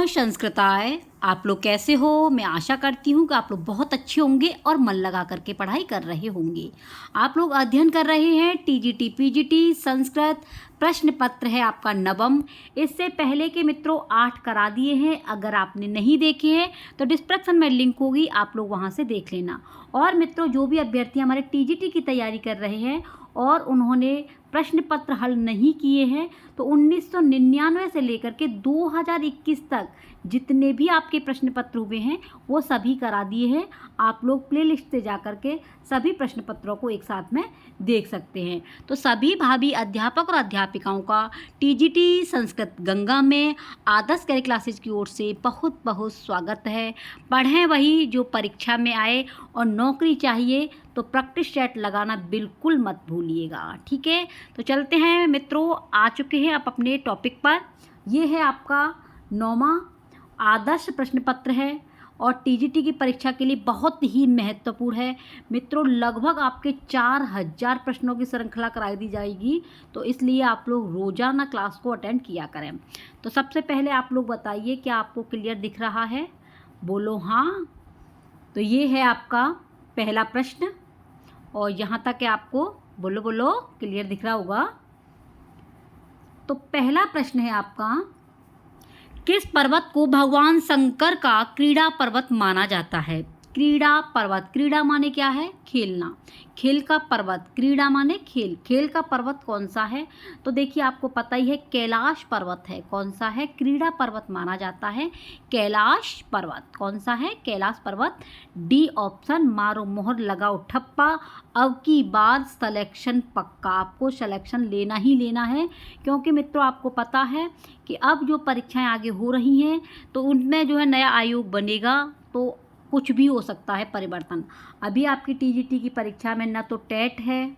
नमः संस्कृताय। आप लोग कैसे हो? मैं आशा करती हूँ कि आप लोग बहुत अच्छे होंगे और मन लगा करके पढ़ाई कर रहे होंगे। आप लोग अध्ययन कर रहे हैं टीजीटी पीजीटी संस्कृत प्रश्न पत्र है आपका नवम। इससे पहले के मित्रों 8 करा दिए हैं। अगर आपने नहीं देखे हैं तो डिस्क्रिप्शन में लिंक होगी, आप लोग वहाँ से देख लेना। और मित्रों जो भी अभ्यर्थी हमारे टीजीटी की तैयारी कर रहे हैं और उन्होंने प्रश्न पत्र हल नहीं किए हैं तो 1999 से लेकर के 2021 तक जितने भी आपके प्रश्न पत्र हुए हैं वो सभी करा दिए हैं। आप लोग प्लेलिस्ट से जा कर के सभी प्रश्न पत्रों को एक साथ में देख सकते हैं। तो सभी भावी अध्यापक और अध्यापिकाओं का टीजीटी संस्कृत गंगा में आदर्श कैरियर क्लासेज की ओर से बहुत बहुत स्वागत है। पढ़ें वही जो परीक्षा में आए और नौकरी चाहिए तो प्रैक्टिस सेट लगाना बिल्कुल मत भूलिएगा, ठीक है। तो चलते हैं मित्रों, आ चुके हैं आप अपने टॉपिक पर। ये है आपका 9वां आदर्श प्रश्न पत्र है और टीजीटी की परीक्षा के लिए बहुत ही महत्वपूर्ण है मित्रों। लगभग आपके 4000 प्रश्नों की श्रृंखला कराई दी जाएगी, तो इसलिए आप लोग रोज़ाना क्लास को अटेंड किया करें। तो सबसे पहले आप लोग बताइए क्या आपको क्लियर दिख रहा है? बोलो हाँ। तो ये है आपका पहला प्रश्न और यहाँ तक है आपको बोलो बोलो क्लियर दिख रहा होगा। तो पहला प्रश्न है आपका, किस पर्वत को भगवान शंकर का क्रीड़ा पर्वत माना जाता है? क्रीड़ा पर्वत, क्रीड़ा माने क्या है? खेलना, खेल का पर्वत, क्रीड़ा माने खेल, खेल का पर्वत कौन सा है? तो देखिए आपको पता ही है कैलाश पर्वत है। कौन सा है? क्रीड़ा पर्वत माना जाता है कैलाश पर्वत। कौन सा है? कैलाश पर्वत। डी ऑप्शन, मारो मोहर लगाओ ठप्पा। अब की बार सिलेक्शन पक्का, आपको सिलेक्शन लेना ही लेना है, क्योंकि मित्रों आपको पता है कि अब जो परीक्षाएं आगे हो रही हैं तो उनमें जो है नया आयोग बनेगा तो कुछ भी हो सकता है परिवर्तन। अभी आपकी टीजीटी की परीक्षा में ना तो टेट है,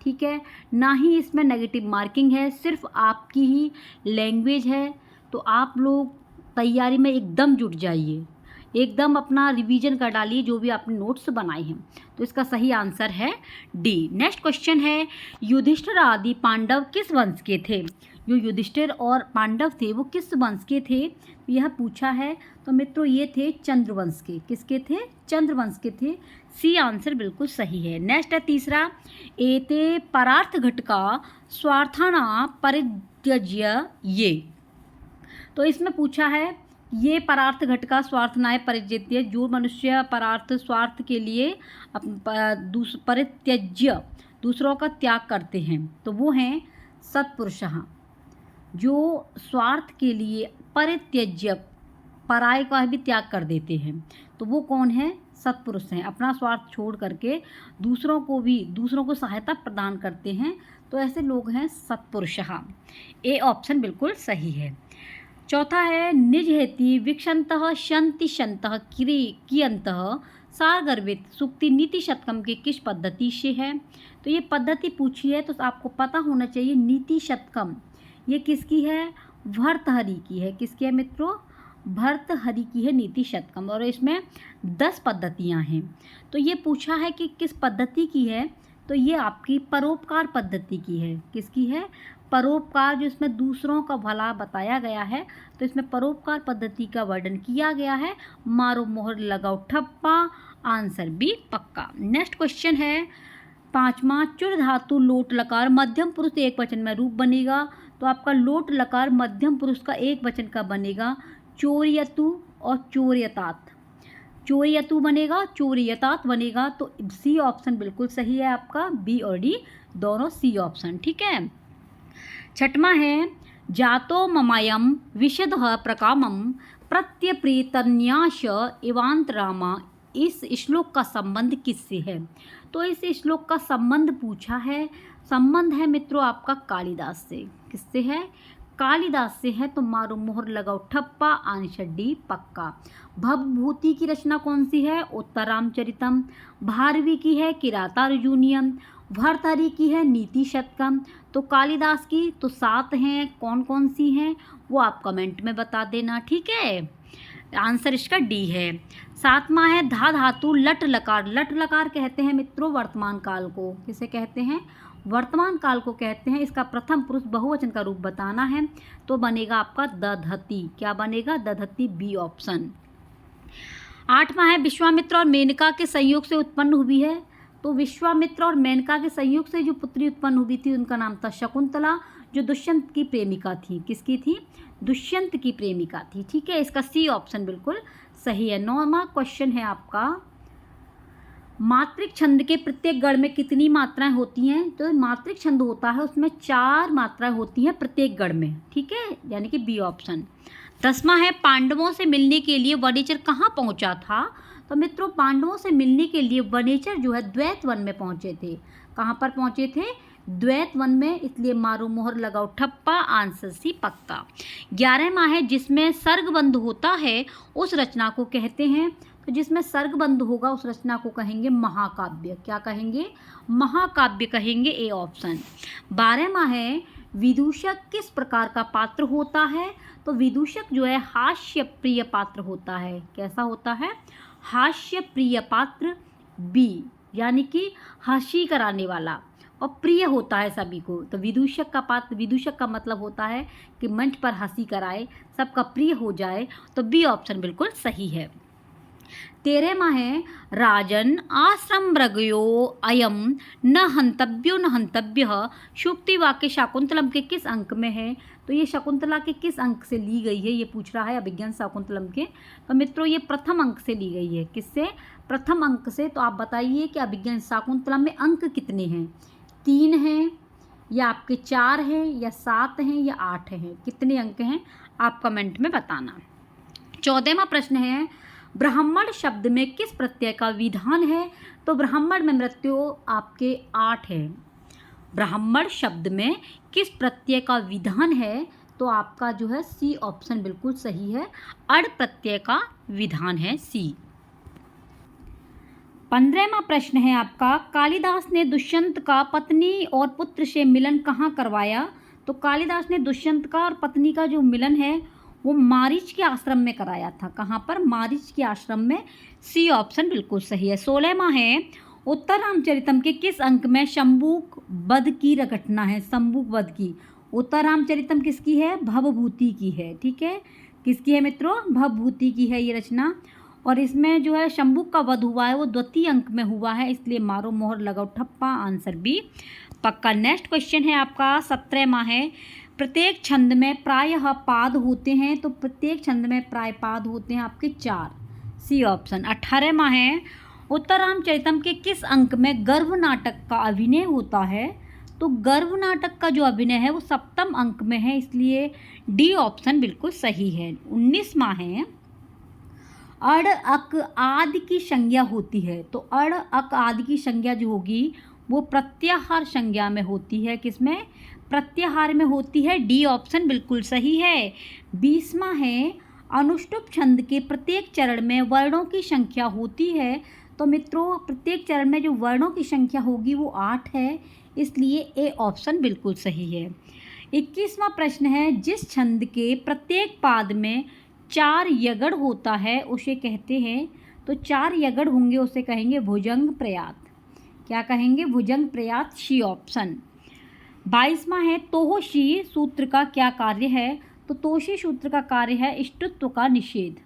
ठीक है, ना ही इसमें नेगेटिव मार्किंग है, सिर्फ आपकी ही लैंग्वेज है। तो आप लोग तैयारी में एकदम जुट जाइए, एकदम अपना रिवीजन कर डालिए जो भी आपने नोट्स बनाए हैं। तो इसका सही आंसर है डी। नेक्स्ट क्वेश्चन है, युधिष्ठिर आदि पांडव किस वंश के थे? जो युधिष्ठिर और पांडव थे वो किस वंश के थे यह पूछा है। तो मित्रों ये थे चंद्रवंश के। किसके थे? चंद्रवंश के थे। सी आंसर बिल्कुल सही है। नेक्स्ट है तीसरा, एते परार्थ घटका स्वार्थाना परित्यज्य ये। तो इसमें पूछा है ये परार्थ घटका स्वार्थनाय परित्यज्य, जो मनुष्य परार्थ स्वार्थ के लिए परित्यज्य दूसरों का त्याग करते हैं तो वो हैं सत्पुरुषः। जो स्वार्थ के लिए परित्यज्य, पराय का भी त्याग कर देते हैं तो वो कौन है? सत्पुरुष हैं। अपना स्वार्थ छोड़ करके दूसरों को सहायता प्रदान करते हैं तो ऐसे लोग हैं सत्पुरुषः। ए ऑप्शन बिल्कुल सही है। चौथा है, निज हेति विक्षन्तः शन्ति शन्तः कियन्तः सारगर्भित सूक्ति नीति शतकम के किस पद्धति से है? तो ये पद्धति पूछी है तो आपको पता होना चाहिए। नीति शतकम ये किसकी है? भर्तृहरि की है। किसकी है मित्रों? भर्तृहरि की है नीति शतकम, और इसमें 10 पद्धतियाँ हैं। तो ये पूछा है कि किस पद्धति की है, तो ये आपकी परोपकार पद्धति की है। किसकी है? परोपकार, जो इसमें दूसरों का भला बताया गया है तो इसमें परोपकार पद्धति का वर्णन किया गया है। मारो मोहर लगाओ ठप्पा, आंसर बी पक्का। नेक्स्ट क्वेश्चन है 5वां, चुर धातु लोट लकार मध्यम पुरुष एक वचन में रूप बनेगा। तो आपका लोट लकार मध्यम पुरुष का एक वचन का बनेगा चोर्यतु और चोर्यतात। चोर्यतु बनेगा, चोर्यतात बनेगा। तो सी ऑप्शन बिल्कुल सही है आपका। बी और डी दोनों सी ऑप्शन, ठीक है। 6वां है, जातो ममायम विशदः प्रकामम प्रत्यप्रीतन्याश इवांतरामा। इस श्लोक का संबंध किससे है? तो इस श्लोक का संबंध पूछा है। संबंध है मित्रों आपका कालिदास से। किससे है? कालिदास से है। तो मारो मोहर लगाओ ठप्पा, आंसर डी पक्का। भवभूति की रचना कौन सी है? उत्तरामचरितम। भारवी की है किरातार्जुनीयम। भर्तृहरि की है नीति शतकम। तो कालिदास की तो 7 हैं। कौन कौन सी हैं वो आप कमेंट में बता देना, ठीक है। आंसर इसका डी है। 7वां है, धा धातु लट लकार। लट लकार कहते हैं मित्रों वर्तमान काल को। किसे कहते हैं? वर्तमान काल को कहते हैं। इसका प्रथम पुरुष बहुवचन का रूप बताना है तो बनेगा आपका दधति। क्या बनेगा? दधति, बी ऑप्शन। 8वां है विश्वामित्र और मेनका के संयोग से उत्पन्न हुई है। तो विश्वामित्र और मेनका के संयोग से जो पुत्री उत्पन्न हुई थी उनका नाम था शकुंतला, जो दुष्यंत की प्रेमिका थी। किसकी थी? दुष्यंत की प्रेमिका थी। ठीक है, इसका सी ऑप्शन बिल्कुल सही है। 9वां क्वेश्चन है आपका, मात्रिक छंद के प्रत्येक गण में कितनी मात्राएं होती हैं? तो मात्रिक छंद होता है उसमें 4 मात्राएं होती हैं प्रत्येक गण में। ठीक है, यानी कि बी ऑप्शन। 10वां है पांडवों से मिलने के लिए वनेचर कहाँ पहुंचा था? तो मित्रों पांडवों से मिलने के लिए वनेचर जो है द्वैत वन में पहुंचे थे। कहाँ पर पहुंचे थे? द्वैत वन में, इसलिए मारो मोहर लगाओ ठप्पा, आंसर सी पक्का। 11वां है जिसमें सर्गबंध होता है उस रचना को कहते हैं। तो जिसमें सर्गबंध होगा उस रचना को कहेंगे महाकाव्य। क्या कहेंगे? महाकाव्य कहेंगे, ए ऑप्शन। 12वां है विदूषक किस प्रकार का पात्र होता है? तो विदूषक जो है हास्य प्रिय पात्र होता है। कैसा होता है? हास्य प्रिय पात्र, बी, यानी कि हंसी कराने वाला और प्रिय होता है सभी को। तो विदूषक का पात्र, विदूषक का मतलब होता है कि मंच पर हंसी कराए, सबका प्रिय हो जाए। तो बी ऑप्शन बिल्कुल सही है। 13वां है राजन आश्रम मृगयो अयम न हंतव्यो न हंतव्य सूक्ति वाक्य शाकुंतलम के किस अंक में है? तो ये शकुंतला के किस अंक से ली गई है, ये पूछ रहा है अभिज्ञान शाकुंतलम के। तो मित्रों ये प्रथम अंक से ली गई है। किससे? प्रथम अंक से। तो आप बताइए कि अभिज्ञान शाकुंतलम में अंक कितने हैं? 3 हैं या आपके 4 हैं या 7 हैं या 8 हैं? कितने अंक हैं आप कमेंट में बताना। 14वां प्रश्न है ब्राह्मण शब्द में किस प्रत्यय का विधान है? तो ब्राह्मण में मृत्यु आपके 8 है। ब्राह्मण शब्द में किस प्रत्यय का विधान है? तो आपका जो है सी ऑप्शन बिल्कुल सही है, अड़ प्रत्यय का विधान है, सी। 15वां प्रश्न है आपका कालिदास ने दुष्यंत का पत्नी और पुत्र से मिलन कहाँ करवाया? तो कालिदास ने दुष्यंत का और पत्नी का जो मिलन है वो मारीच के आश्रम में कराया था। कहाँ पर? मारीच के आश्रम में, सी ऑप्शन बिल्कुल सही है। 16वां है उत्तर रामचरितम के किस अंक में शंबुक वध की घटना है? शंबुक वध की। उत्तर रामचरितम किसकी है? भवभूति की है। ठीक है, किसकी है मित्रों? भवभूति की है ये रचना। और इसमें जो है शंबुक का वध हुआ है वो द्वितीय अंक में हुआ है, इसलिए मारो मोहर लगाओ ठप्पा, आंसर बी पक्का। नेक्स्ट क्वेश्चन है आपका 17वां है प्रत्येक छंद में प्रायः पाद होते हैं। तो प्रत्येक छंद में प्राय पाद होते हैं आपके 4, सी ऑप्शन। 18वां है उत्तर रामचरितम के किस अंक में गर्भ नाटक का अभिनय होता है? तो गर्भ नाटक का जो अभिनय है वो 7वें अंक में है, इसलिए डी ऑप्शन बिल्कुल सही है। 19वां है अड़ अक आदि की संज्ञा होती है। तो अड़ अक आदि की संज्ञा जो होगी वो प्रत्याहार संज्ञा में होती है। किसमें? प्रत्याहार में होती है, डी ऑप्शन बिल्कुल सही है। 20वां है अनुष्टुप छंद के प्रत्येक चरण में वर्णों की संख्या होती है। तो मित्रों प्रत्येक चरण में जो वर्णों की संख्या होगी वो 8 है, इसलिए ए ऑप्शन बिल्कुल सही है। 21वां प्रश्न है जिस छंद के प्रत्येक पाद में 4 यगड़ होता है उसे कहते हैं। तो 4 यगड़ होंगे उसे कहेंगे भुजंग प्रयात। क्या कहेंगे? भुजंग प्रयात, सी ऑप्शन। 22वां है तोहोशी सूत्र का क्या कार्य है? तो तोहोशी सूत्र का कार्य है इष्टुत्व का निषेध,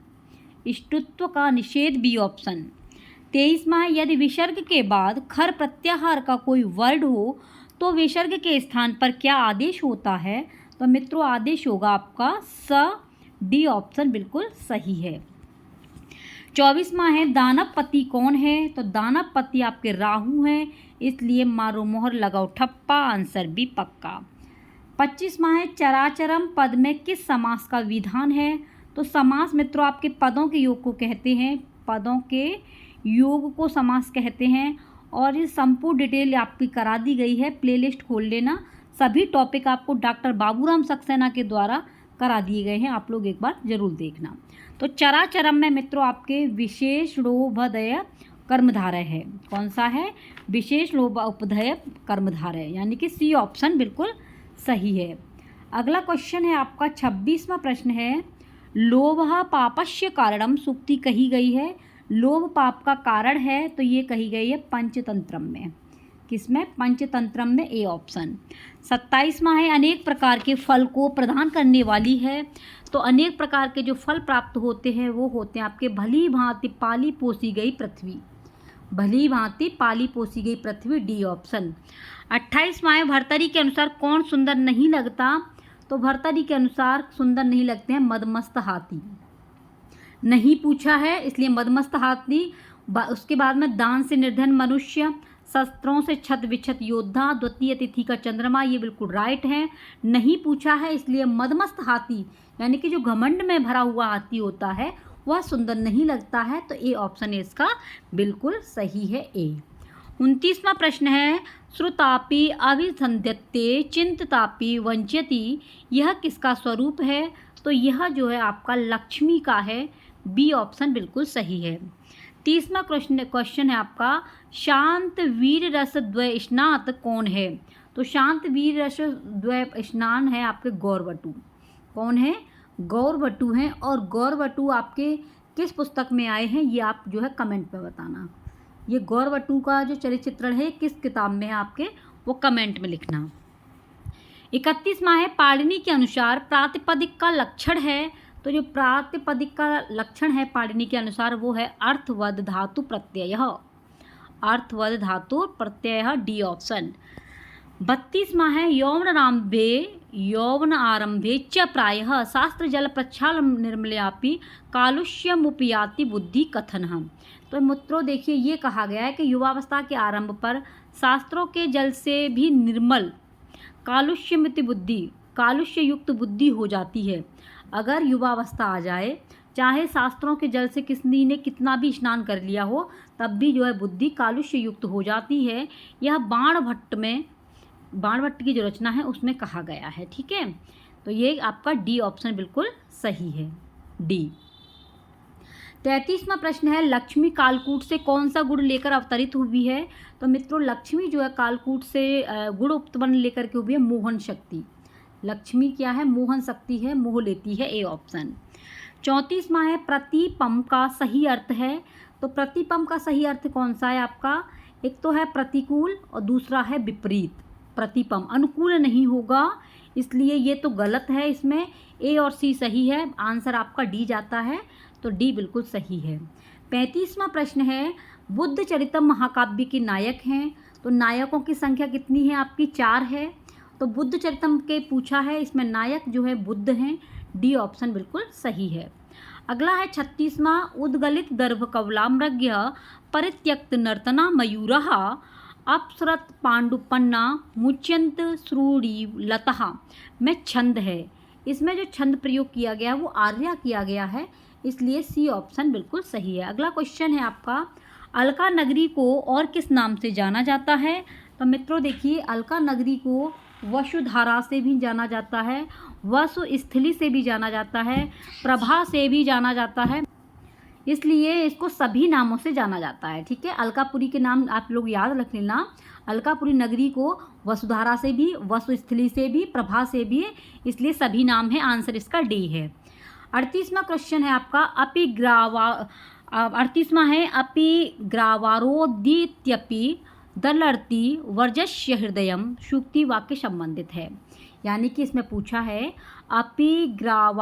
इष्टुत्व का निषेध, बी ऑप्शन। 23वां यदि विसर्ग के बाद खर प्रत्याहार का कोई वर्ड हो तो विसर्ग के स्थान पर क्या आदेश होता है? तो मित्रों आदेश होगा आपका स, डी ऑप्शन बिल्कुल सही है। 24वां है दानवपति कौन है? तो दानवपति आपके राहु हैं, इसलिए मारो मोहर लगाओ ठप्पा, आंसर भी पक्का। 25वां है चराचरम पद में किस समास का विधान है? तो समास मित्रों आपके पदों के योग को कहते हैं, पदों के योग को समास कहते हैं। और ये संपूर्ण डिटेल आपकी करा दी गई है, प्लेलिस्ट खोल लेना। सभी टॉपिक आपको डॉक्टर बाबूराम सक्सेना के द्वारा करा दिए गए हैं, आप लोग एक बार जरूर देखना। तो चराचरम में मित्रों आपके विशेष लोभोदय कर्मधारय है। कौन सा है? विशेष लोभोदय कर्मधारय, यानी कि सी ऑप्शन बिल्कुल सही है। अगला क्वेश्चन है आपका 26वां प्रश्न है लोभः पापस्य कारणम सूक्ति कही गई है। लोभ पाप का कारण है, तो ये कही गई है पंचतंत्रम में। किसमें? पंचतंत्रम में, ए ऑप्शन। 27वां है अनेक प्रकार के फल को प्रदान करने वाली है। तो अनेक प्रकार के जो फल प्राप्त होते हैं वो होते हैं आपके भली भांति पाली पोसी गई पृथ्वी। भली भांति पाली पोसी गई पृथ्वी, डी ऑप्शन। 28वां है भर्तरी के अनुसार कौन सुंदर नहीं लगता? तो भर्तरी के अनुसार सुंदर नहीं लगते हैं मदमस्त हाथी। नहीं पूछा है इसलिए मदमस्त हाथी। उसके बाद में दान से निर्धन मनुष्य, शस्त्रों से छत विछत योद्धा, द्वितीय तिथि का चंद्रमा, ये बिल्कुल राइट है। नहीं पूछा है इसलिए मदमस्त हाथी यानी कि जो घमंड में भरा हुआ हाथी होता है वह सुंदर नहीं लगता है। तो ए ऑप्शन है इसका बिल्कुल सही है, ए। 29वां प्रश्न है श्रुतापि अभिसंध्यते चिंततापि वंच्यति, यह किसका स्वरूप है? तो यह जो है आपका लक्ष्मी का है, बी ऑप्शन बिल्कुल सही है। 30वां क्वेश्चन है आपका शांत वीर रस द्वय स्नात कौन है? तो शांत वीर रस द्वय स्नान है आपके गौरवटु। कौन है? गौरवटु हैं। और गौरवटु आपके किस पुस्तक में आए हैं ये आप जो है कमेंट में बताना। ये गौरवटु का जो चरित्र चित्रण है किस किताब में है आपके, वो कमेंट में लिखना। 31वां है पाणिनि के अनुसार प्रातिपदिक का लक्षण है। तो जो प्रातिपदिक का लक्षण है पाणिनि के अनुसार वो है अर्थवद धातु प्रत्यय। अर्थवद धातु प्रत्यय, डी ऑप्शन। 32वां है यौवन आरंभे च प्रायः शास्त्र जल प्रक्षाल निर्मल्यापि कालुष्यमुपयाति बुद्धि कथनः। तो मित्रों देखिए ये कहा गया है कि युवावस्था के आरंभ पर शास्त्रों के जल से भी निर्मल कालुष्यमिति बुद्धि, कालुष्य युक्त बुद्धि हो जाती है। अगर युवावस्था आ जाए, चाहे शास्त्रों के जल से किसी ने कितना भी स्नान कर लिया हो, तब भी जो है बुद्धि कालुष्य युक्त हो जाती है। यह बाणभट्ट की जो रचना है उसमें कहा गया है। ठीक है, तो ये आपका डी ऑप्शन बिल्कुल सही है, डी। 33वां प्रश्न है लक्ष्मी कालकूट से कौन सा गुण लेकर अवतरित हुई है? तो मित्रों लक्ष्मी जो है कालकूट से गुण उत्पन्न लेकर के हुई है मोहन शक्ति। लक्ष्मी क्या है? मोहन शक्ति है, मोह लेती है, ए ऑप्शन। 34वां है प्रतिपम का सही अर्थ है। तो प्रतिपम का सही अर्थ कौन सा है आपका? एक तो है प्रतिकूल और दूसरा है विपरीत। प्रतिपम अनुकूल नहीं होगा, इसलिए ये तो गलत है। इसमें ए और सी सही है, आंसर आपका डी जाता है, तो डी बिल्कुल सही है। 35वां प्रश्न है बुद्ध चरितम महाकाव्य के नायक हैं। तो नायकों की संख्या कितनी है आपकी? 4 है। तो बुद्ध चरितम के पूछा है, इसमें नायक जो है बुद्ध हैं, डी ऑप्शन बिल्कुल सही है। अगला है 36वां उद्गलित दर्भ कवलामृग्य परित्यक्त नर्तना मयूरः अपसरत पांडुपन्ना मुच्यंत श्रूड़ी लतः में छंद है। इसमें जो छंद प्रयोग किया गया वो आर्या किया गया है, इसलिए सी ऑप्शन बिल्कुल सही है। अगला क्वेश्चन है आपका अलका नगरी को और किस नाम से जाना जाता है? तो मित्रों देखिए अलका नगरी को वसुधारा से भी जाना जाता है, वसुस्थली से भी जाना जाता है, प्रभा से भी जाना जाता है, इसलिए इसको सभी नामों से जाना जाता है। ठीक है, अलकापुरी के नाम आप लोग याद रख लेना। अलकापुरी नगरी को वसुधारा से भी, वसुस्थली से भी, प्रभा से भी, इसलिए सभी नाम है, आंसर इसका डी है। 38वां क्वेश्चन है आपका 38वां है अपिग्रावारोदित्यपि दलर्ति वर्जस्य हृदयम सूक्ति वाक्य संबंधित है। यानी कि इसमें पूछा है अपिग्रावारोदित्यपि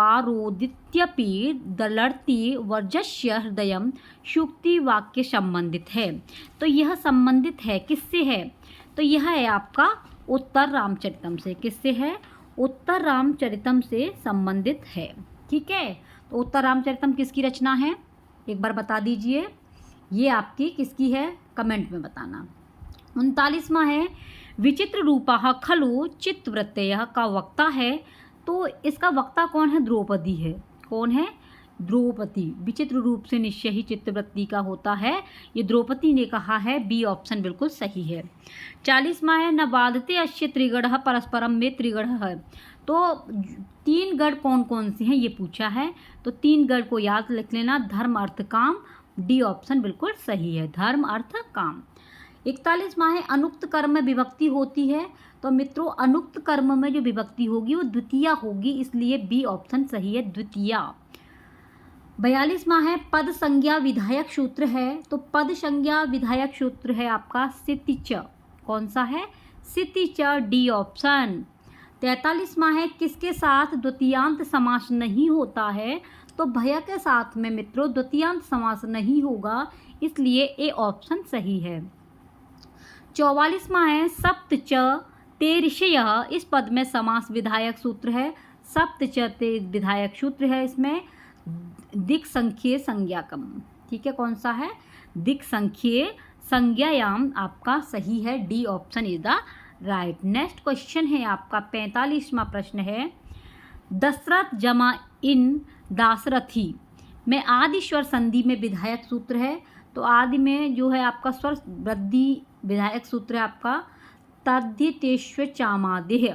दलर्ति वर्जस्य हृदयम सूक्ति वाक्य संबंधित है। तो यह संबंधित है किससे है? तो यह है आपका उत्तर रामचरितम से। किससे है? उत्तर रामचरितम से संबंधित है। ठीक है, तो उत्तर रामचरितम किसकी रचना है एक बार बता दीजिए। ये आपकी किसकी है कमेंट में बताना। 39वां है विचित्र रूपः खलु चित्तवृत्तयः का वक्ता है। तो इसका वक्ता कौन है? द्रौपदी है। कौन है? द्रौपदी। विचित्र रूप से निश्चय ही चित्तवृत्ति का होता है, ये द्रौपदी ने कहा है, बी ऑप्शन बिल्कुल सही है। 40वां है न बाधते अश्य त्रिगढ़ परस्परम में त्रिगढ़ है। तो 3 गढ़ कौन कौन से हैं ये पूछा है, तो 3 गढ़ को याद रख लेना, धर्म अर्थ काम, डी ऑप्शन बिल्कुल सही है, धर्म अर्थ काम। 41वां है अनुक्त कर्म में विभक्ति होती है। तो मित्रों अनुक्त कर्म में जो विभक्ति होगी वो द्वितीया होगी, इसलिए बी ऑप्शन सही है, द्वितीया। 42वां है पद संज्ञा विधायक सूत्र है। तो पद संज्ञा विधायक सूत्र है आपका सितिच। कौन सा है? क्षितिज, डी ऑप्शन। 43वां है किसके साथ द्वितीयांत समास नहीं होता है? तो भैया के साथ में मित्रों द्वितीयांत समास नहीं होगा, इसलिए ए ऑप्शन सही है। 44वां है सप्त च ते ऋषयः, इस पद में समास विधायक सूत्र है। सप्त च ते विधायक सूत्र है, इसमें दिक् संख्ये संज्ञाकम। ठीक है, कौन सा है? दिक् संख्ये संज्ञायाम आपका सही है, D option is the right. Next question है आपका 45वां प्रश्न है दशरथ जमा इन दासरथी में आदि स्वर संधि में विधायक सूत्र है। तो आदि में जो है आपका स्वर वृद्धि विधायक सूत्र है आपका तद्धितेष्व चामादेह,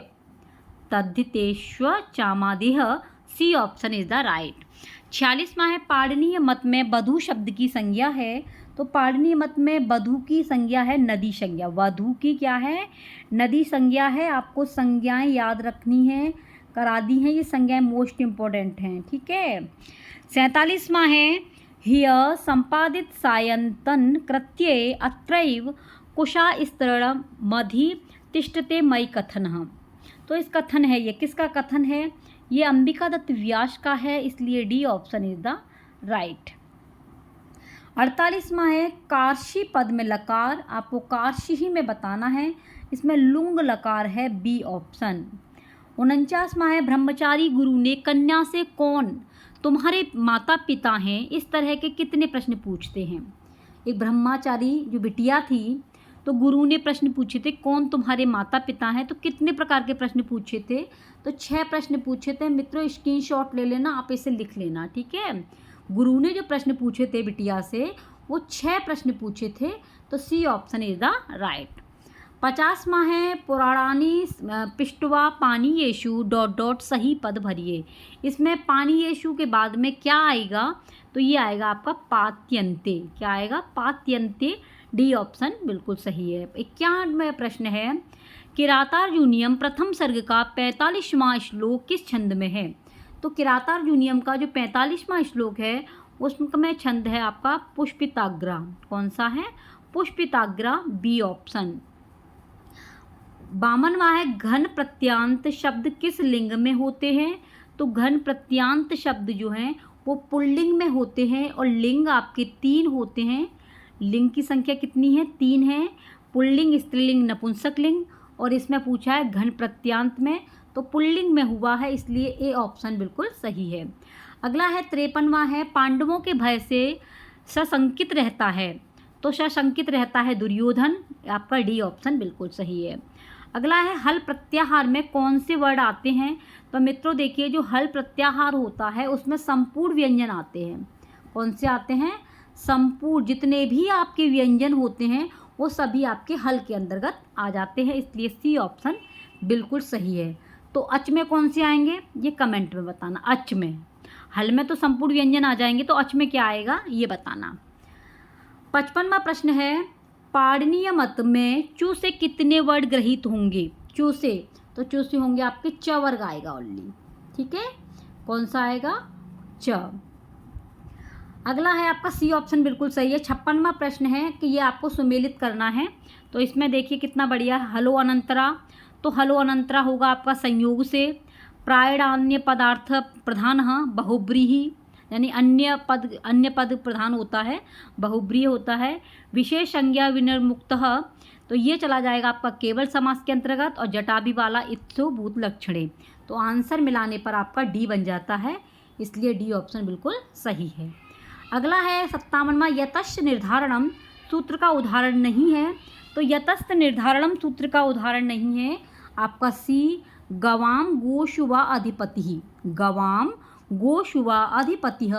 तद्धितेष्व चामादेह, C option is the right. 46वां है पाणिनीय मत में वधू शब्द की संज्ञा है। तो पाणिनीय मत में वधू की संज्ञा है नदी संज्ञा। वधू की क्या है? नदी संज्ञा है। आपको संज्ञाएं याद रखनी है, करा दी हैं, ये संज्ञाएं मोस्ट इम्पोर्टेंट हैं। ठीक है। 47वां है हिय संपादित सायंतन कृत्ये अत्रैव कुशा स्तरण मधि तिष्ठते मई कथन। तो इस कथन है, ये किसका कथन है? ये अंबिका दत्त व्यास का है, इसलिए D option is the right. 48वां है कार्शी पद में लकार, आपको कार्शी ही में बताना है, इसमें लुंग लकार है, बी ऑप्शन। 49वां है ब्रह्मचारी गुरु ने कन्या से कौन तुम्हारे माता पिता हैं इस तरह के कितने प्रश्न पूछते हैं। एक ब्रह्मचारी जो बिटिया थी, तो गुरु ने प्रश्न पूछे थे कौन तुम्हारे माता पिता हैं, तो कितने प्रकार के प्रश्न पूछे थे? तो 6 प्रश्न पूछे थे। मित्रों स्क्रीनशॉट ले लेना, आप इसे लिख लेना। ठीक है, गुरु ने जो प्रश्न पूछे थे बिटिया से वो 6 प्रश्न पूछे थे, तो C option is the right. 50वां है पुराणानी पृष्ठवा पानीयेषु डॉट डॉट सही पद भरिए। इसमें पानीयेषु के बाद में क्या आएगा? तो ये आएगा आपका पात्यंते। क्या आएगा? पात्यंते, डी ऑप्शन बिल्कुल सही है। 51वां प्रश्न है किरातार्जुनीयम प्रथम सर्ग का 45वां श्लोक किस छंद में है? तो किरातार्जुनीयम का जो 45वां श्लोक है उसमें छंद है आपका पुष्पिताग्रा। कौन सा है? पुष्पिताग्रा, बी ऑप्शन। 52वां है घन प्रत्यांत शब्द किस लिंग में होते हैं? तो घन प्रत्यांत शब्द जो हैं वो पुल्लिंग में होते हैं और लिंग आपके 3 होते हैं। लिंग की संख्या कितनी है? 3 है। पुल्लिंग, स्त्रीलिंग, नपुंसक लिंग, और इसमें पूछा है घन प्रत्यांत में, तो पुल्लिंग में हुआ है, इसलिए ए ऑप्शन बिल्कुल सही है। अगला है 53वां है पांडवों के भय से सशंकित रहता है। तो सशंकित रहता है दुर्योधन, आपका डी ऑप्शन बिल्कुल सही है। अगला है हल प्रत्याहार में कौन से वर्ड आते हैं? तो मित्रों देखिए जो हल प्रत्याहार होता है उसमें संपूर्ण व्यंजन आते हैं। कौन से आते हैं? संपूर्ण, जितने भी आपके व्यंजन होते हैं वो सभी आपके हल के अंतर्गत आ जाते हैं, इसलिए सी ऑप्शन बिल्कुल सही है। तो अच में कौन से आएंगे ये कमेंट में बताना। अच में, हल में तो संपूर्ण व्यंजन आ जाएंगे, तो अच में क्या आएगा ये बताना। 55वां प्रश्न है पाणिनीय मत में चू से कितने वर्ड ग्रहित होंगे? चू से, तो चू से होंगे आपके च वर्ग आएगा ओनली। ठीक है, कौन सा आएगा? च। अगला है आपका सी ऑप्शन बिल्कुल सही है। 56वां प्रश्न है कि ये आपको सुमेलित करना है। तो इसमें देखिए कितना बढ़िया, हलो अनंतरा, तो हलो अनंतरा होगा आपका संयोग से। प्रायणान्य पदार्थ प्रधान बहुब्रीही, यानी अन्य पद प्रधान होता है, बहुब्रीही होता है। विशेष संज्ञा विनिर्मुक्त, तो ये चला जाएगा आपका केवल समास के अंतर्गत, और जटाभि वाला इत्थोभूत लक्षणे। तो आंसर मिलाने पर आपका डी बन जाता है, इसलिए डी ऑप्शन बिल्कुल सही है। अगला है 57वां यतश्च निर्धारणम सूत्र का उदाहरण नहीं है। तो यतस्थ निर्धारणम सूत्र का उदाहरण नहीं है आपका सी गवाम गोशुवा अधिपति। गवाम गोशुवा अधिपति,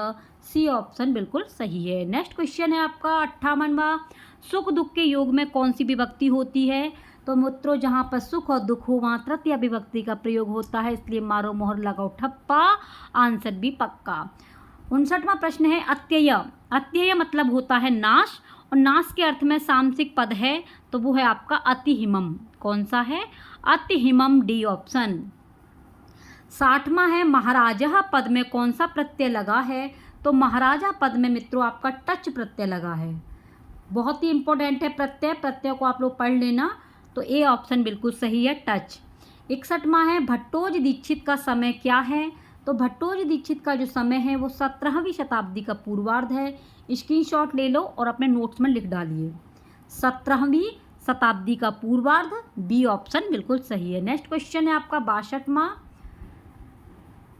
सी ऑप्शन बिल्कुल सही है। नेक्स्ट क्वेश्चन है आपका 58वां सुख दुख के योग में कौन सी विभक्ति होती है? तो मित्रों जहाँ पर सुख और दुख हो वहाँ तृतीय विभक्ति का प्रयोग होता है, इसलिए मारो मोहर लगाओ ठप्पा, आंसर भी पक्का। 59वां प्रश्न है अत्यय। अत्यय मतलब होता है नाश, और नाश के अर्थ में सामसिक पद है, तो वो है आपका अतिहिमम। कौन सा है? अतिहिमम, डी ऑप्शन। 60वां है महाराजा पद में कौन सा प्रत्यय लगा है? तो महाराजा पद में मित्रों आपका टच प्रत्यय लगा है। बहुत ही इंपॉर्टेंट है प्रत्यय को आप लोग पढ़ लेना। तो ए ऑप्शन बिल्कुल सही है, टच। 61वां है भट्टोजी दीक्षित का समय क्या है? तो भट्टोजी दीक्षित का जो समय है वो 17वीं शताब्दी का पूर्वार्ध है। स्क्रीनशॉट ले लो और अपने नोट्स में लिख डालिए। 17वीं शताब्दी का पूर्वार्ध, बी ऑप्शन बिल्कुल सही है। नेक्स्ट क्वेश्चन है आपका 62वां,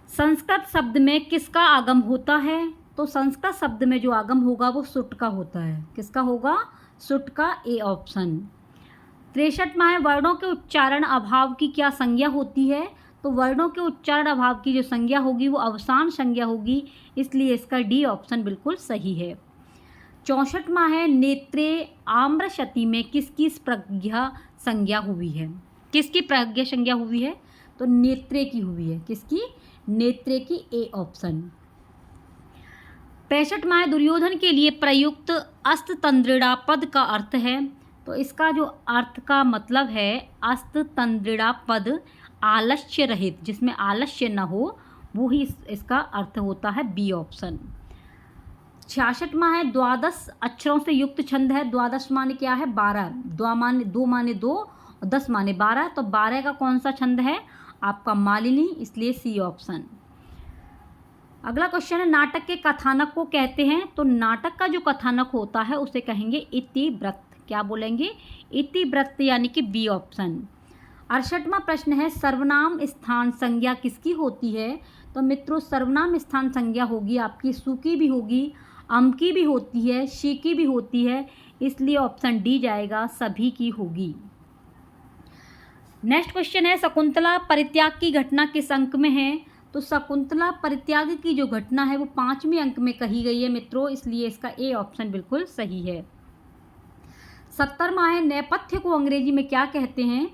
संस्कृत शब्द में किसका आगम होता है? तो संस्कृत शब्द में जो आगम होगा वो सुट का होता है। किसका होगा? सुट का, ए ऑप्शन। 63वां है वर्णों के उच्चारण अभाव की क्या संज्ञा होती है? तो वर्णों के उच्चारण अभाव की जो संज्ञा होगी वो अवसान संज्ञा होगी, इसलिए इसका डी ऑप्शन बिल्कुल सही है। 64वां है नेत्रे आम्रशती में किसकी प्रज्ञा संज्ञा हुई है? किसकी प्रज्ञा संज्ञा हुई है? तो नेत्रे की हुई है। किसकी? नेत्रे की, ए ऑप्शन। 65वां है दुर्योधन के लिए प्रयुक्त अस्ततंद्रिणा पद का अर्थ है। तो इसका जो अर्थ का मतलब है अस्ततंद्रिणा पद आलस्य रहित, जिसमें आलस्य न हो, वो ही इसका अर्थ होता है, बी ऑप्शन। 66वां है 12 अक्षरों से युक्त छंद है। 12 माने क्या है? 12। 2 माने 2 और 10 माने 12। तो 12 का कौन सा छंद है? आपका मालिनी, इसलिए सी ऑप्शन। अगला क्वेश्चन है नाटक के कथानक को कहते हैं। तो नाटक का जो कथानक होता है उसे कहेंगे इतिवृत्त। क्या बोलेंगे? इतिवृत्त, यानी कि बी ऑप्शन। 68वां प्रश्न है सर्वनाम स्थान संज्ञा किसकी होती है? तो मित्रों सर्वनाम स्थान संज्ञा होगी आपकी सु की भी होगी, अम की भी होती है, शी की भी होती है, इसलिए ऑप्शन डी जाएगा, सभी की होगी। नेक्स्ट क्वेश्चन है शकुंतला परित्याग की घटना किस अंक में है? तो शकुंतला परित्याग की जो घटना है वो 5वें अंक में कही गई है मित्रों, इसलिए इसका ए ऑप्शन बिल्कुल सही है। 70वां है नेपथ्य को अंग्रेजी में क्या कहते हैं?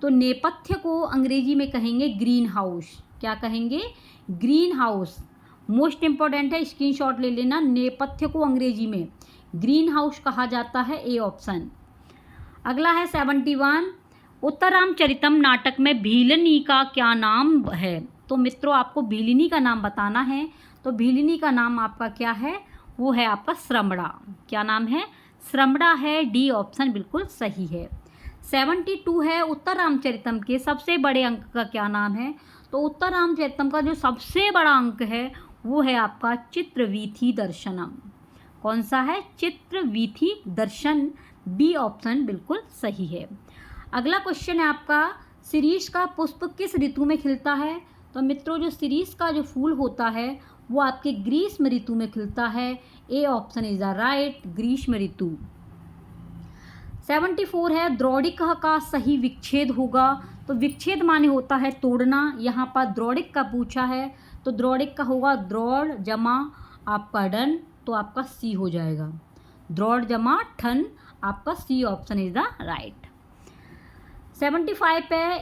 तो नेपथ्य को अंग्रेजी में कहेंगे ग्रीन हाउस। क्या कहेंगे? Green house. मोस्ट इंपॉर्टेंट है, स्क्रीनशॉट ले लेना। नेपथ्य को अंग्रेजी में ग्रीन हाउस कहा जाता है, ए ऑप्शन। अगला है 71, उत्तरामचरितम नाटक में भीलनी का क्या नाम है? तो मित्रों आपको भीलिनी का नाम बताना है। तो भीलिनी का नाम आपका क्या है? वो है आपका श्रमणा। क्या नाम है? श्रमणा है, डी ऑप्शन बिल्कुल सही है। 72 है उत्तरामचरितम के सबसे बड़े अंक का क्या नाम है? तो उत्तरामचरितम का जो सबसे बड़ा अंक है वो है आपका चित्रवीथी दर्शनम। कौन सा है? चित्रवीथी दर्शन, बी ऑप्शन बिल्कुल सही है। अगला क्वेश्चन है आपका शिरीष का पुष्प किस ऋतु में खिलता है? तो मित्रों जो शिरीष का जो फूल होता है वो आपके ग्रीष्म ऋतु में खिलता है, A option is the right, ग्रीष्म ऋतु। 74 है द्रौड़िक का सही विच्छेद होगा। तो विच्छेद माने होता है तोड़ना, यहाँ पर द्रौड़िक का पूछा है, तो द्रौड़िक का होगा द्रौड़ जमा आपका डन, तो आपका सी हो जाएगा। द्रौड़ जमा ठन, आपका C option is the right. 75 पे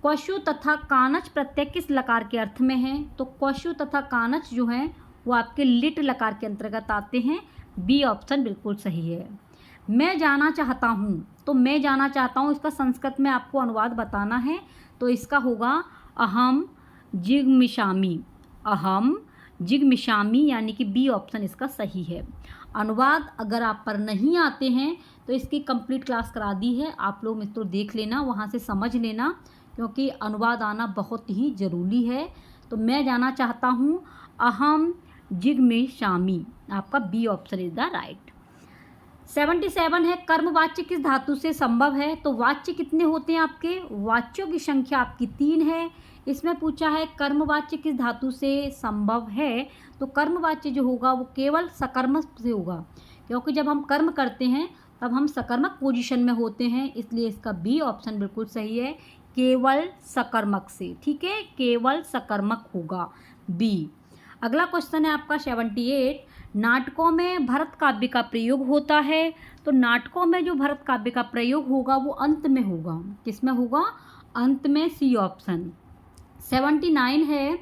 क्वशु तथा कानच प्रत्यय किस लकार के अर्थ में है? तो क्वशु तथा कानच जो हैं वो आपके लिट लकार के अंतर्गत आते हैं, बी ऑप्शन बिल्कुल सही है। मैं जाना चाहता हूँ, तो मैं जाना चाहता हूँ इसका संस्कृत में आपको अनुवाद बताना है, तो इसका होगा अहम जिगमिषामि। अहम जिगमिषामि, यानी कि बी ऑप्शन इसका सही है। अनुवाद अगर आप पर नहीं आते हैं तो इसकी कंप्लीट क्लास करा दी है, आप लोग मित्रों देख लेना, वहाँ से समझ लेना, क्योंकि अनुवाद आना बहुत ही ज़रूरी है। तो मैं जाना चाहता हूँ अहम जिगमिषामि, आपका B option is the right. 77 है कर्मवाच्य किस धातु से संभव है? तो वाच्य कितने होते हैं आपके? वाच्यों की संख्या आपकी 3 है। इसमें पूछा है कर्मवाच्य किस धातु से संभव है? तो कर्मवाच्य जो होगा वो केवल सकर्मक से होगा, क्योंकि जब हम कर्म करते हैं तब हम सकर्मक पोजीशन में होते हैं, इसलिए इसका बी ऑप्शन बिल्कुल सही है, केवल सकर्मक से। ठीक है, केवल सकर्मक होगा, बी। अगला क्वेश्चन है आपका 78, नाटकों में भरत काव्य का प्रयोग होता है। तो नाटकों में जो भरत काव्य का प्रयोग होगा वो अंत में होगा। किस में होगा? अंत में, सी ऑप्शन। 79 है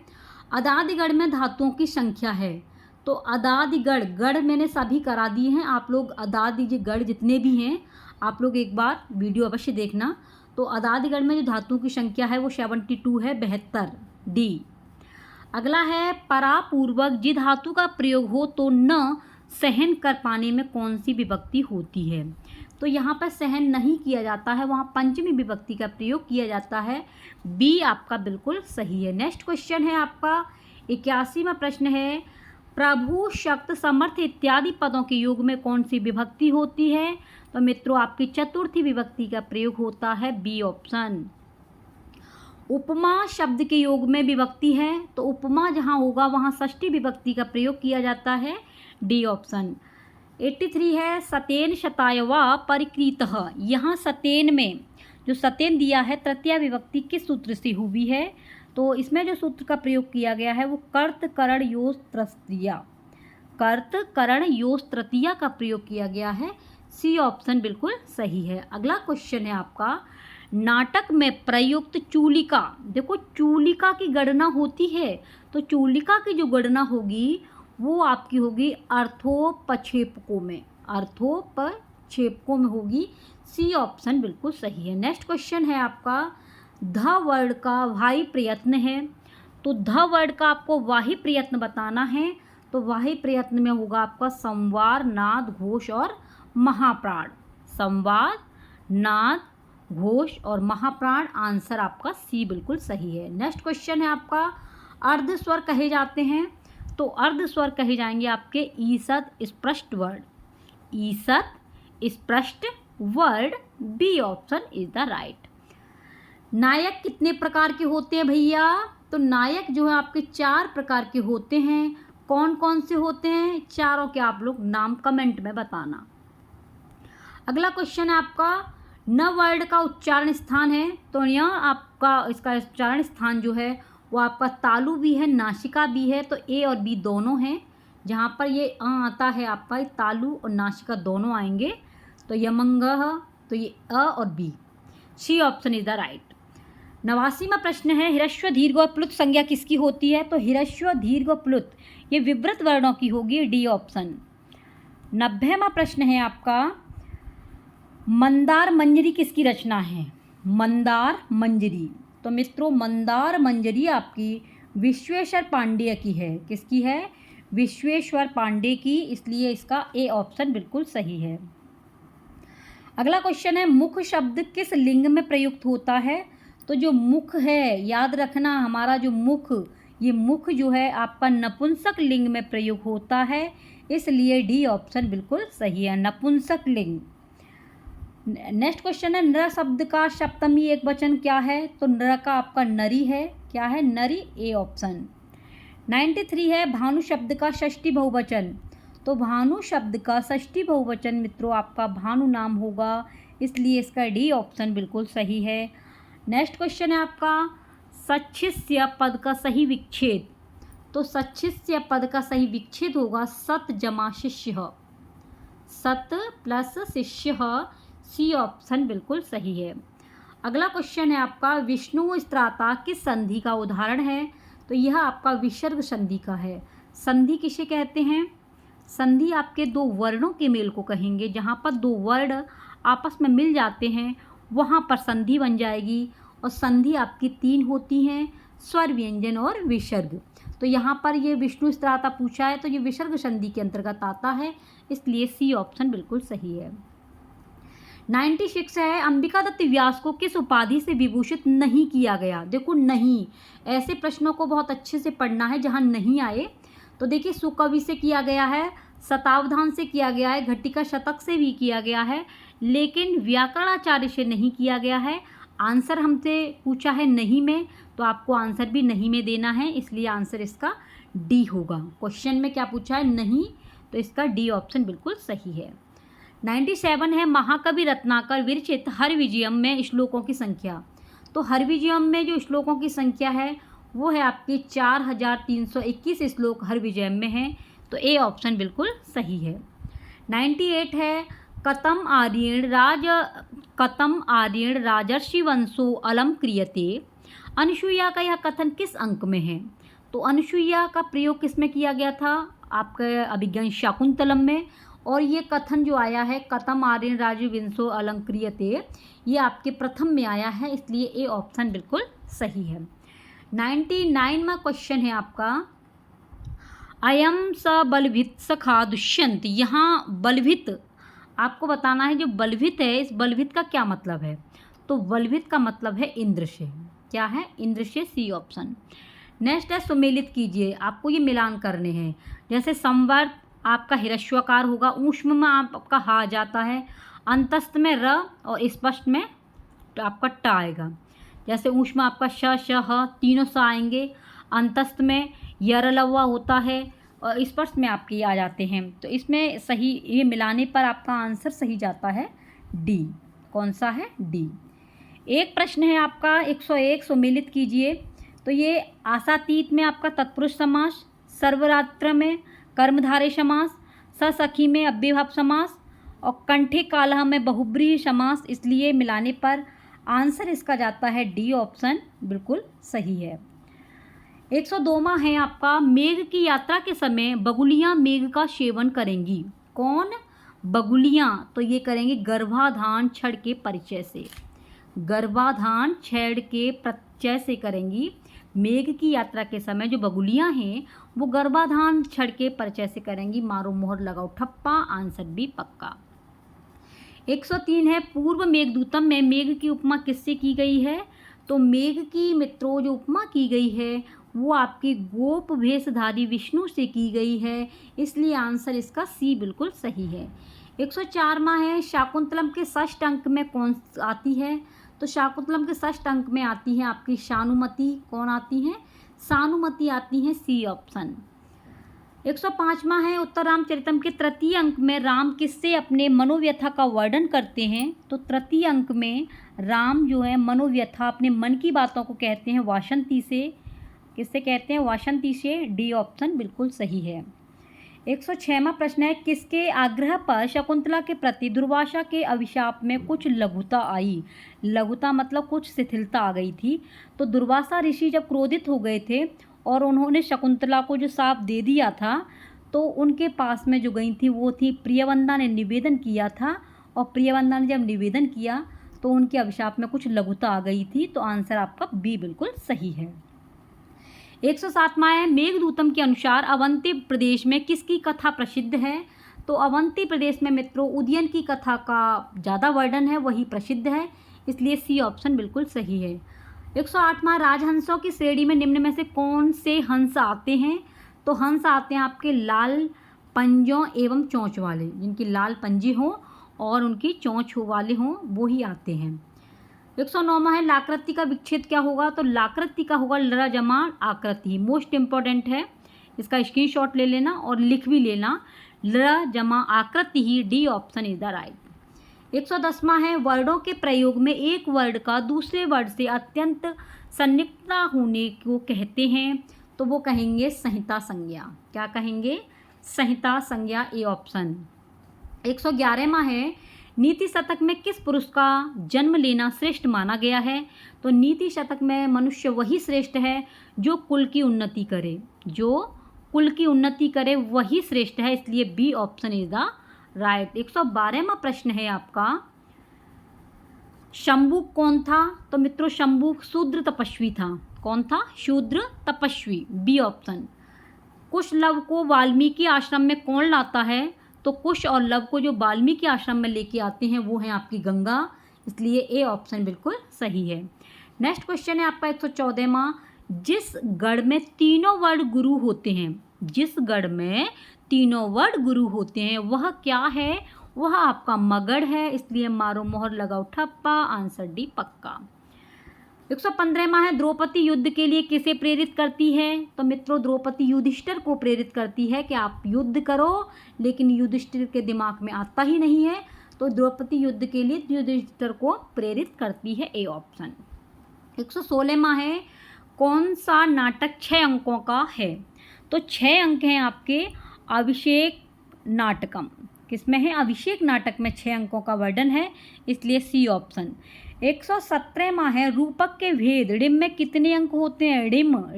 अदादिगढ़ में धातुओं की संख्या है। तो अदादिगढ़, गढ़ मैंने सभी करा दिए हैं, आप लोग अदादिगढ़ जितने भी हैं आप लोग एक बार वीडियो अवश्य देखना। तो अदादिगढ़ में जो धातुओं की संख्या है वो 72 है, 72, डी। अगला है परापूर्वक जी धातु का प्रयोग हो तो न सहन कर पाने में कौन सी विभक्ति होती है? तो यहाँ पर सहन नहीं किया जाता है, वहाँ पंचमी विभक्ति का प्रयोग किया जाता है। बी आपका बिल्कुल सही है। नेक्स्ट क्वेश्चन है आपका 81वां प्रश्न है, प्रभु, शक्त, समर्थ इत्यादि पदों के योग में कौन सी विभक्ति होती है? तो मित्रों आपकी चतुर्थी विभक्ति का प्रयोग होता है, बी ऑप्शन। उपमा शब्द के योग में विभक्ति है, तो उपमा जहाँ होगा वहाँ षष्ठी विभक्ति का प्रयोग किया जाता है, डी ऑप्शन। 83 है, सतेन शतायवा परिकृतः। यहाँ सतेन में जो सतेन दिया है तृतीया विभक्ति किस सूत्र से हुई है? तो इसमें जो सूत्र का प्रयोग किया गया है वो कर्त करण योस् तृतीया, कर्त करण योस् तृतीया का प्रयोग किया गया है, सी ऑप्शन बिल्कुल सही है। अगला क्वेश्चन है आपका, नाटक में प्रयुक्त चूलिका। देखो चूलिका की गणना होती है, तो चूलिका की जो गणना होगी वो आपकी होगी अर्थोपक्षेपकों में, अर्थोपक्षेपकों में होगी, सी ऑप्शन बिल्कुल सही है। नेक्स्ट क्वेश्चन है आपका, ध वर्ड का वाही प्रयत्न है, तो ध वर्ड का आपको वाही प्रयत्न बताना है, तो वाही प्रयत्न में होगा आपका संवार, नाद, घोष और महाप्राण। संवार, नाद, घोष और महाप्राण, आंसर आपका सी बिल्कुल सही है। नेक्स्ट क्वेश्चन है आपका, अर्ध स्वर कहे जाते हैं, तो अर्ध स्वर कहे जाएंगे आपके ईसत स्पष्ट वर्ड, ईसत स्पष्ट वर्ड, B option is the right. नायक कितने प्रकार के होते हैं भैया? तो नायक जो है आपके 4 प्रकार के होते हैं। कौन कौन से होते हैं? चारों के आप लोग नाम कमेंट में बताना। अगला क्वेश्चन है आपका, न वर्ड का उच्चारण स्थान है, तो यहाँ आपका इसका उच्चारण स्थान जो है वो आपका तालु भी है, नासिका भी है, तो ए और बी दोनों हैं। जहाँ पर ये अ आता है आपका तालु और नासिका दोनों आएंगे, तो यमंगह, तो ये अ और बी, C option is the right. 89वां प्रश्न है, ह्रस्व दीर्घ और प्लुत संज्ञा किसकी होती है? तो ह्रस्व दीर्घ और प्लुत ये विवृत वर्णों की होगी, डी ऑप्शन। 90वां प्रश्न है आपका, मंदार मंजरी किसकी रचना है? मंदार मंजरी, तो मित्रों मंदार मंजरी आपकी विश्वेश्वर पांडेय की है। किसकी है? विश्वेश्वर पांडे की, इसलिए इसका ए ऑप्शन बिल्कुल सही है। अगला क्वेश्चन है, मुख शब्द किस लिंग में प्रयुक्त होता है? तो जो मुख है, याद रखना हमारा जो मुख, ये मुख जो है आपका नपुंसक लिंग में प्रयोग होता है, इसलिए डी ऑप्शन बिल्कुल सही है, नपुंसक लिंग। नेक्स्ट क्वेश्चन है, नर शब्द का सप्तमी एक वचन क्या है? तो नर का आपका नरी है, क्या है? नरी, ए ऑप्शन। 93 है, भानु शब्द का षष्ठी बहुवचन, तो भानु शब्द का षष्ठी बहुवचन मित्रों आपका भानु नाम होगा, इसलिए इसका डी ऑप्शन बिल्कुल सही है। नेक्स्ट क्वेश्चन है आपका, सच्छिष्य पद का सही विच्छेद, तो सच्छिष्य पद का सही विच्छेद होगा सत जमा शिष्य, सत प्लस शिष्य, सी ऑप्शन बिल्कुल सही है। अगला क्वेश्चन है आपका, विष्णु स्त्राता किस संधि का उदाहरण है? तो यह आपका विसर्ग संधि का है। संधि किसे कहते हैं? संधि आपके 2 वर्णों के मेल को कहेंगे, जहाँ पर 2 वर्ण आपस में मिल जाते हैं वहाँ पर संधि बन जाएगी, और संधि आपकी 3 होती हैं, स्वर, व्यंजन और विसर्ग। तो यहाँ पर ये विष्णु स्त्राता पूछा है, तो ये विसर्ग संधि के अंतर्गत आता है, इसलिए सी ऑप्शन बिल्कुल सही है। 96 है, अंबिका दत्त व्यास को किस उपाधि से विभूषित नहीं किया गया? देखो नहीं, ऐसे प्रश्नों को बहुत अच्छे से पढ़ना है जहाँ नहीं आए। तो देखिए, सुकवि से किया गया है, शतावधान से किया गया है, घटिका शतक से भी किया गया है, लेकिन व्याकरणाचार्य से नहीं किया गया है। आंसर हमसे पूछा है नहीं में, तो आपको आंसर भी नहीं में देना है, इसलिए आंसर इसका डी होगा। क्वेश्चन में क्या पूछा है? नहीं, तो इसका डी ऑप्शन बिल्कुल सही है। 97 है, महाकवि रत्नाकर विरचित हरविजयम में श्लोकों की संख्या, तो हरविजयम में जो श्लोकों की संख्या है वो है आपकी 4321 श्लोक हरविजयम में है, तो ए ऑप्शन बिल्कुल सही है। 98 है, कतम आर्यण राजर्षि वंशो अलम क्रियते, अनुसुईया का यह कथन किस अंक में है? तो अनुसुईया का प्रयोग किस में किया गया था? आपके अभिज्ञान शाकुंतलम में, और ये कथन जो आया है कतम आर्यण राजवंशो अलम क्रियते, ये आपके प्रथम में आया है, इसलिए ए ऑप्शन बिल्कुल सही है। 99वां क्वेश्चन है आपका, अयम स बलभित सखा दुष्यंत। यहाँ बलभित आपको बताना है, जो बलभित है इस बलभित का क्या मतलब है। तो बलभित का मतलब है इंद्र से। क्या है? इंद्र से, सी ऑप्शन। नेक्स्ट है सुमेलित कीजिए, आपको ये मिलान करने हैं। जैसे संवर्त आपका हिरस्वकार होगा, ऊष्म में आपका हा जाता है, अंतस्थ में र और स्पष्ट में आपका ट आएगा। जैसे ऊष्म आपका श श ह तीनों स आएंगे, अंतस्थ में यरलवा होता है और स्पष्ट में आपके ये आ जाते हैं। तो इसमें सही ये मिलाने पर आपका आंसर सही जाता है डी। कौन सा है? डी। एक प्रश्न है आपका 101, सुमेलित कीजिए। तो ये आशातीत में आपका तत्पुरुष समास, सर्वरात्र में कर्मधारय समास, ससखी में अव्ययभाव समास और कंठे कालह में बहुब्रीहि समास। इसलिए मिलाने पर आंसर इसका जाता है डी ऑप्शन, बिल्कुल सही है। 102वां है आपका, मेघ की यात्रा के समय बगुलियां मेघ का सेवन करेंगी। कौन? बगुलियां। तो ये करेंगी गर्भाधान छड़ के परिचय से। गर्भाधान छड़ के परिचय से करेंगी। मेघ की यात्रा के समय जो बगुलियां हैं वो गर्भाधान छड़ के परिचय से करेंगी। मारो मोहर लगाओ ठप्पा, आंसर बी पक्का। 103 है, पूर्व मेघदूतम में मेघ की उपमा किससे की गई है। तो मेघ की मित्रों जो उपमा की गई है वो आपकी गोप भेषधारी विष्णु से की गई है। इसलिए आंसर इसका सी बिल्कुल सही है। 104वां है, शाकुंतलम के षष्ठ अंक में कौन आती है। तो शाकुंतलम के षष्ठ अंक में आती है आपकी शानुमति। कौन आती है? शानुमति आती है, सी ऑप्शन। 105वां है, उत्तर रामचरितम के तृतीय अंक में राम किससे अपने मनोव्यथा का वर्णन करते हैं। तो तृतीय अंक में राम जो है मनोव्यथा, अपने मन की बातों को कहते हैं वासंती से। किससे कहते हैं? वासंती से। डी ऑप्शन बिल्कुल सही है। 106वां प्रश्न है, किसके आग्रह पर शकुंतला के प्रति दुर्वासा के अभिशाप में कुछ लघुता आई। लघुता मतलब कुछ शिथिलता आ गई थी। तो दुर्वासा ऋषि जब क्रोधित हो गए थे और उन्होंने शकुंतला को जो शाप दे दिया था, तो उनके पास में जो गई थी वो थी प्रियवंदा ने निवेदन किया था। और प्रियवंदा ने जब निवेदन किया तो उनके अभिशाप में कुछ लघुता आ गई थी। तो आंसर आपका बी बिल्कुल सही है। 107वां है, मेघदूतम के अनुसार अवंती प्रदेश में किसकी कथा प्रसिद्ध है। तो अवंती प्रदेश में मित्रों उदयन की कथा का ज़्यादा वर्णन है, वही प्रसिद्ध है। इसलिए सी ऑप्शन बिल्कुल सही है। 108वां, राजहंसों की श्रेणी में निम्न में से कौन से हंस आते हैं। तो हंस आते हैं आपके लाल पंजों एवं चोंच वाले, जिनकी लाल पंजी हो और उनकी चोंच वाले हों, वो ही आते हैं। 109वां है, लाकृति का विच्छेद क्या होगा। तो लाकृति का होगा लरा जमा आकृति। मोस्ट इंपॉर्टेंट है, इसका स्क्रीनशॉट ले लेना और लिख भी लेना, लरा जमा आकृति ही। D option is the right. 110वां है, वर्डों के प्रयोग में एक वर्ड का दूसरे वर्ड से अत्यंत सन्निकटता होने को कहते हैं। तो वो कहेंगे संहिता संज्ञा। क्या कहेंगे? संहिता संज्ञा, ए ऑप्शन। 111वां है, नीति शतक में किस पुरुष का जन्म लेना श्रेष्ठ माना गया है। तो नीति शतक में मनुष्य वही श्रेष्ठ है जो कुल की उन्नति करे। जो कुल की उन्नति करे वही श्रेष्ठ है। इसलिए B option is the right. 112वां प्रश्न है आपका, शंभु कौन था। तो मित्रों शंभु शूद्र तपस्वी था। कौन था? शूद्र तपस्वी, बी ऑप्शन। कुश लव को वाल्मीकि आश्रम में कौन लाता है। तो कुश और लव को जो वाल्मीकि आश्रम में लेके आते हैं वो है आपकी गंगा। इसलिए ए ऑप्शन बिल्कुल सही है। नेक्स्ट क्वेश्चन है आपका 114वां, जिस गढ़ में तीनों वर्ण गुरु होते हैं, जिस गढ़ में तीनों वर्ण गुरु होते हैं वह क्या है। वह आपका मगध है। इसलिए मारो मोहर लगाओ ठप्पा, आंसर डी पक्का। 115वां है, द्रौपदी युद्ध के लिए किसे प्रेरित करती है। तो मित्रों द्रौपदी युधिष्ठिर को प्रेरित करती है कि आप युद्ध करो, लेकिन युधिष्ठिर के दिमाग में आता ही नहीं है। तो द्रौपदी युद्ध के लिए युधिष्ठिर को प्रेरित करती है, ए ऑप्शन। 116वां है, कौन सा नाटक 6 अंकों का है। तो 6 अंक हैं आपके अभिषेक नाटकम। किसमें है? अभिषेक नाटक में 6 अंकों का वर्णन है। इसलिए सी ऑप्शन। 117वां है, रूपक के भेद ऋम में कितने अंक होते हैं।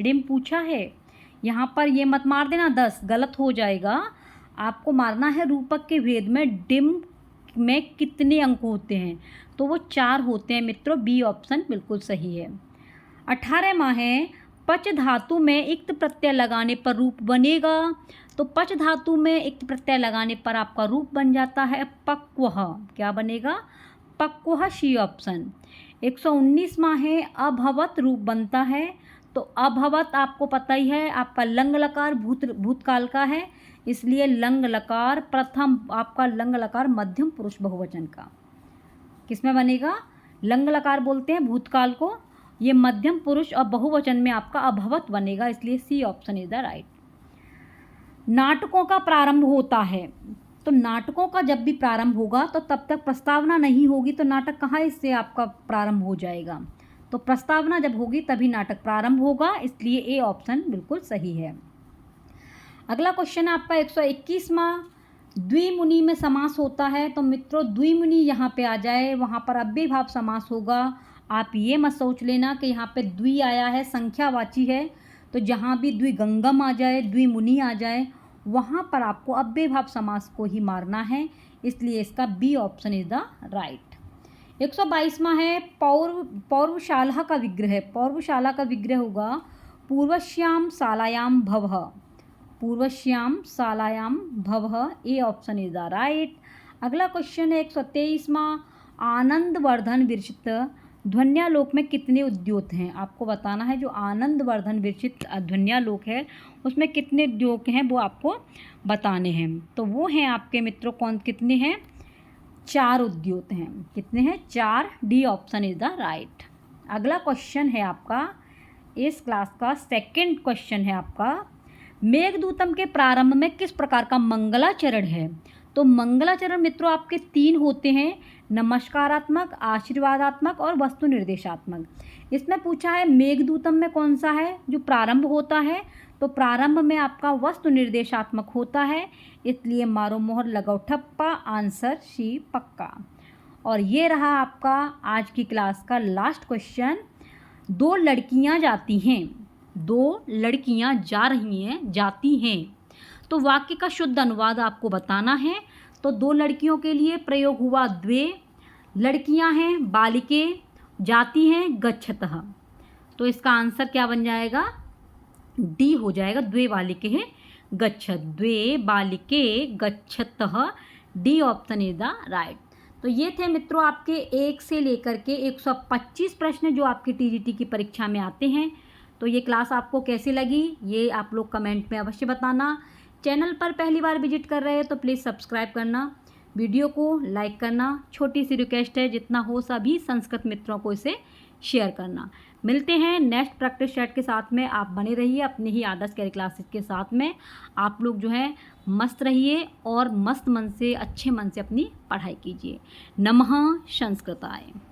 ऋम पूछा है। यहाँ पर ये मत मार देना 10, गलत हो जाएगा। आपको मारना है रूपक के भेद में डिम में कितने अंक होते हैं। तो वो 4 होते हैं मित्रों, बी ऑप्शन बिल्कुल सही है। 18वां है, पच धातु में इक्त प्रत्यय लगाने पर रूप बनेगा। तो पच धातु में इक्त प्रत्यय लगाने पर आपका रूप बन जाता है पक्वः। क्या बनेगा? पक्वः, सी ऑप्शन। 119वां है अभवत रूप बनता है। तो अभवत आपको पता ही है, आपका लंग लकार भूतकाल का है, इसलिए लंग लकार प्रथम, आपका लंग लकार मध्यम पुरुष बहुवचन का किसमें बनेगा? लंग लकार बोलते हैं भूतकाल को, ये मध्यम पुरुष और बहुवचन में आपका अभवत बनेगा, इसलिए C option is the right. नाटकों का प्रारंभ होता है। तो नाटकों का जब भी प्रारंभ होगा तो तब तक प्रस्तावना नहीं होगी, तो नाटक कहाँ इससे आपका प्रारंभ हो जाएगा? तो प्रस्तावना जब होगी तभी नाटक प्रारंभ होगा, इसलिए ए ऑप्शन बिल्कुल सही है। अगला क्वेश्चन है आपका 121वां, द्विमुनि में समास होता है। तो मित्रों द्विमुनि यहाँ पे आ जाए, वहाँ पर अव्ययीभाव समास होगा। आप ये मत सोच लेना कि यहाँ पे द्वि आया है, संख्यावाची है, तो जहाँ भी द्विगंगम आ जाए, द्विमुनि आ जाए, वहाँ पर आपको अव्ययीभाव समास को ही मारना है, इसलिए इसका B option is the right. 122वां है पौर्वशाला का विग्रह। पौर्वशाला का विग्रह होगा पूर्वश्याम शालायाम भवः। पूर्वश्याम शालायाम भवः, A option is the right. अगला क्वेश्चन है 123वां, आनंदवर्धन विरचित ध्वन्यालोक में कितने उद्योग हैं? आपको बताना है जो आनंदवर्धन विरचित ध्वन्यालोक है उसमें कितने उद्योग हैं वो आपको बताने हैं। तो वो हैं आपके मित्रों कितने हैं? 4 उद्योग हैं। कितने हैं? 4। D option is the right. अगला क्वेश्चन है आपका इस क्लास का सेकंड क्वेश्चन है आपका, मेघदूतम के प्रारंभ में किस प्रकार का मंगलाचरण है? तो मंगलाचरण मित्रों आपके 3 होते हैं, नमस्कारात्मक, आशीर्वादात्मक और वस्तु निर्देशात्मक। इसमें पूछा है मेघदूतम में कौन सा है जो प्रारंभ होता है? तो प्रारंभ में आपका वस्तु निर्देशात्मक होता है, इसलिए मारो मोहर लगाओ ठप्पा, आंसर सी पक्का। और ये रहा आपका आज की क्लास का लास्ट क्वेश्चन। 2 लड़कियां जाती हैं, 2 लड़कियां जा रही हैं, जाती हैं, तो वाक्य का शुद्ध अनुवाद आपको बताना है। तो 2 लड़कियों के लिए प्रयोग हुआ द्वे, लड़कियां हैं बालिके, जाती हैं गच्छतः। तो इसका आंसर क्या बन जाएगा? डी हो जाएगा, द्वे बालिके हैं गच्छत, द्वे बालिके गच्छतः, D option is the right. तो ये थे मित्रों आपके 1 से लेकर के 125 प्रश्न जो आपकी टीजीटी की परीक्षा में आते हैं। तो ये क्लास आपको कैसी लगी ये आप लोग कमेंट में अवश्य बताना। चैनल पर पहली बार विजिट कर रहे हैं तो प्लीज़ सब्सक्राइब करना, वीडियो को लाइक करना, छोटी सी रिक्वेस्ट है जितना हो सभी संस्कृत मित्रों को इसे शेयर करना। मिलते हैं नेक्स्ट प्रैक्टिस सेट के साथ में। आप बने रहिए अपने ही आदर्श कैरी क्लासेस के साथ में। आप लोग जो है मस्त रहिए और मस्त मन से, अच्छे मन से अपनी पढ़ाई कीजिए। नमः संस्कृताय।